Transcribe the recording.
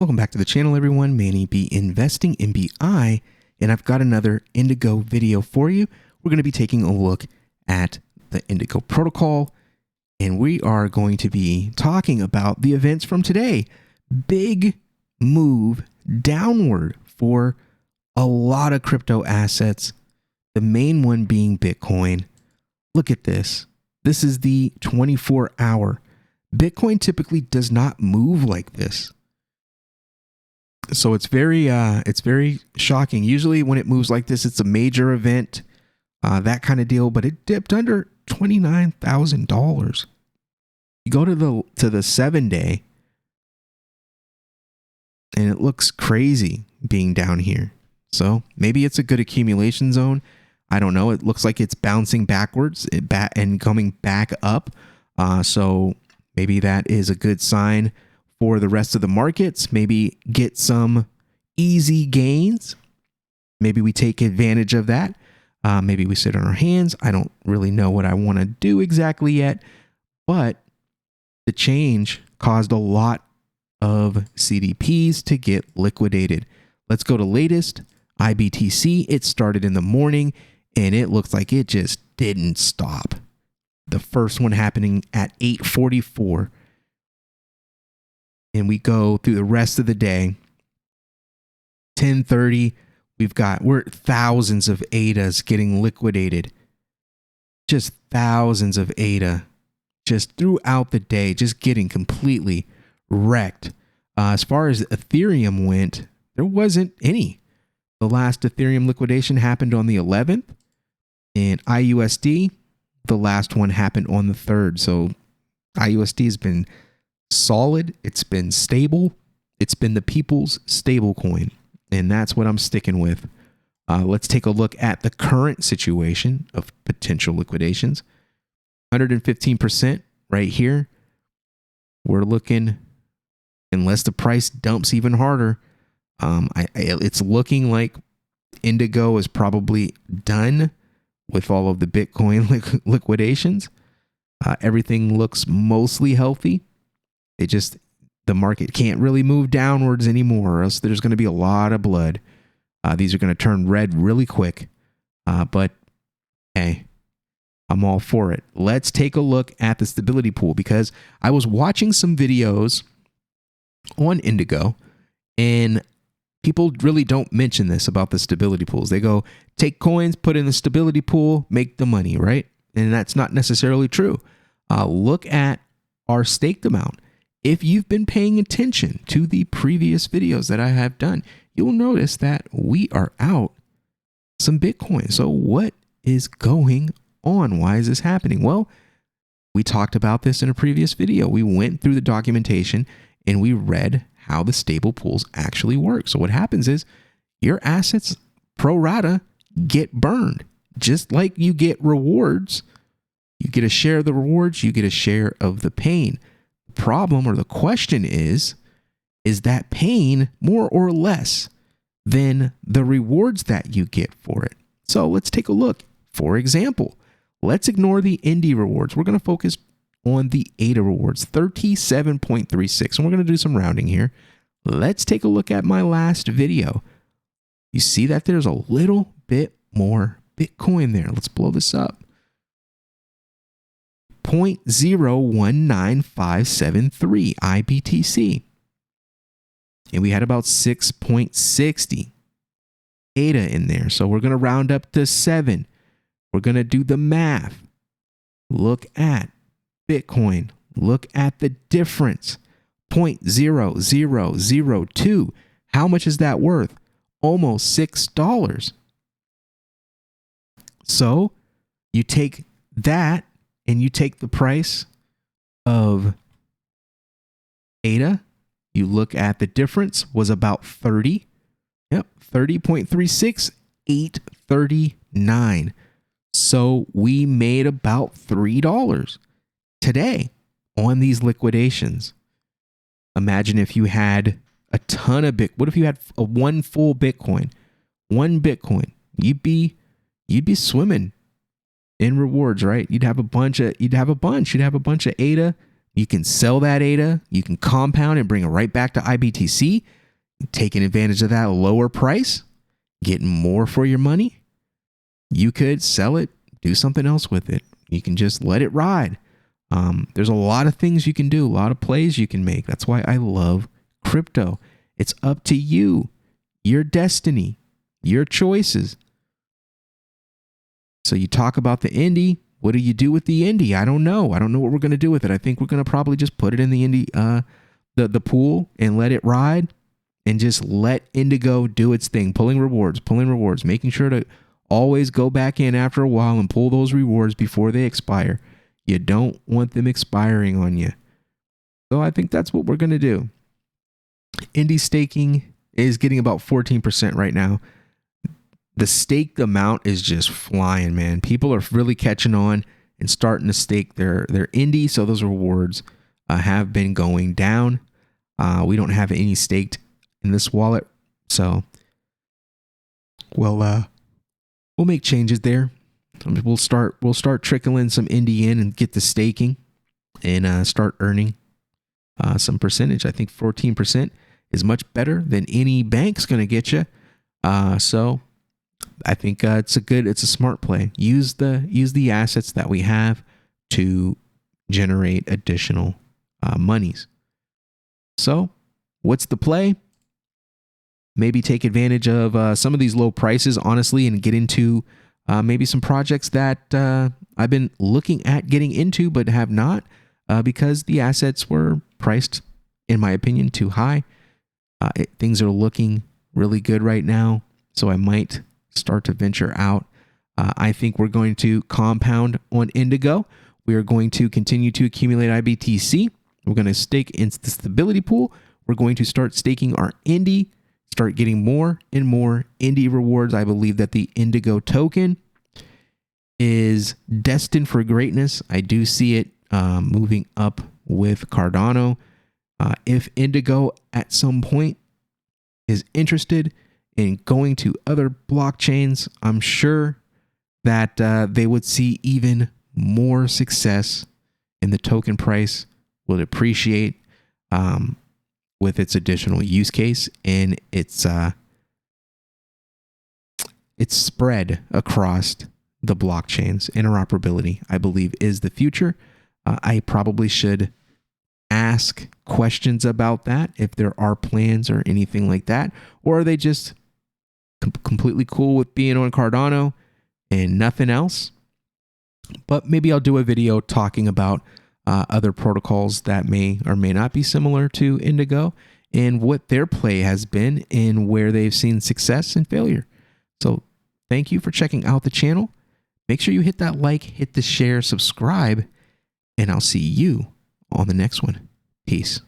Welcome back to the channel, everyone. Manny B Investing MBI, and I've got another Indigo video for you. We're going to be taking a look at the Indigo protocol, and we are going to be talking about the events from today. Big move downward for a lot of crypto assets, the main one being Bitcoin. Look at this. This is the 24-hour. Bitcoin typically does not move like this. So it's very shocking. Usually when it moves like this, it's a major event, that kind of deal, but it dipped under $29,000. You go to the 7-day and it looks crazy being down here. So maybe it's a good accumulation zone. I don't know. It looks like it's bouncing backwards and coming back up. So maybe that is a good sign for the rest of the markets. Maybe get some easy gains. Maybe we take advantage of that. Maybe we sit on our hands. I don't really know what I want to do exactly yet, but the change caused a lot of CDPs to get liquidated. Let's go to latest iBTC. It started in the morning and it looks like it just didn't stop. The first one happening at 8:44. And we go through the rest of the day. 10:30, we're thousands of ADAs getting liquidated. Just thousands of ADA just throughout the day, just getting completely wrecked. As far as Ethereum went, there wasn't any. The last Ethereum liquidation happened on the 11th, and IUSD, the last one happened on the 3rd. So IUSD has been solid. It's been stable. It's been the people's stable coin, and that's what I'm sticking with. Let's take a look at the current situation of potential liquidations. 115% right here. We're looking, unless the price dumps even harder, it's looking like Indigo is probably done with all of the Bitcoin liquidations. Everything looks mostly healthy. The market can't really move downwards anymore, or else there's going to be a lot of blood. These are going to turn red really quick. But hey, I'm all for it. Let's take a look at the stability pool, because I was watching some videos on Indigo, and people really don't mention this about the stability pools. They go, take coins, put in the stability pool, make the money, right? And that's not necessarily true. Look at our staked amount. If you've been paying attention to the previous videos that I have done, you'll notice that we are out some Bitcoin. So what is going on? Why is this happening? Well, we talked about this in a previous video. We went through the documentation and we read how the stable pools actually work. So what happens is your assets pro rata get burned. Just like you get rewards, you get a share of the rewards, you get a share of the pain. Problem, or the question is that pain more or less than the rewards that you get for it? So let's take a look. For example, let's ignore the INDY rewards. We're going to focus on the ADA rewards, 37.36. And we're going to do some rounding here. Let's take a look at my last video. You see that there's a little bit more Bitcoin there. Let's blow this up. 0.019573 iBTC. And we had about 6.60 ADA in there. So we're going to round up to 7. We're going to do the math. Look at Bitcoin. Look at the difference. 0.0002. How much is that worth? Almost $6. So you take that and you take the price of ADA, you look at the difference was about 30. Yep, 30.36, 839. So we made about $3 today on these liquidations. Imagine if you had a ton of Bitcoin. What if you had one full Bitcoin? One Bitcoin. You'd be swimming in rewards, right? You'd have a bunch of ADA, You can sell that ADA, you can compound and bring it right back to iBTC, taking advantage of that lower price, getting more for your money. You could sell it, do something else with it. You can just let it ride. There's a lot of things you can do, a lot of plays you can make. That's why I love crypto. It's up to you, your destiny, your choices. So you talk about the INDY. What do you do with the INDY? I don't know. I don't know what we're going to do with it. I think we're going to probably just put it in the INDY, the pool, and let it ride, and just let Indigo do its thing, pulling rewards, making sure to always go back in after a while and pull those rewards before they expire. You don't want them expiring on you. So I think that's what we're going to do. INDY staking is getting about 14% right now. The staked amount is just flying, man. People are really catching on and starting to stake their INDY. So those rewards have been going down. We don't have any staked in this wallet. So we'll make changes there. We'll start trickling some INDY in and get the staking and start earning some percentage. I think 14% is much better than any bank's going to get you. So I think it's a smart play. Use the assets that we have to generate additional monies. So what's the play? Maybe take advantage of some of these low prices, honestly, and get into maybe some projects that I've been looking at getting into but have not because the assets were priced, in my opinion, too high. Things are looking really good right now, so I might start to venture out. I think we're going to compound on Indigo. We are going to continue to accumulate iBTC. We're going to stake into the stability pool. We're going to start staking our INDY, start getting more and more INDY rewards. I believe that the Indigo token is destined for greatness. I do see it moving up with Cardano. If Indigo at some point is interested in going to other blockchains, I'm sure that they would see even more success, and the token price will appreciate with its additional use case and its spread across the blockchains. Interoperability, I believe, is the future. I probably should ask questions about that, if there are plans or anything like that, or are they just completely cool with being on Cardano and nothing else? But maybe I'll do a video talking about other protocols that may or may not be similar to Indigo and what their play has been and where they've seen success and failure. So thank you for checking out the channel. Make sure you hit that like, hit the share, subscribe, and I'll see you on the next one. Peace.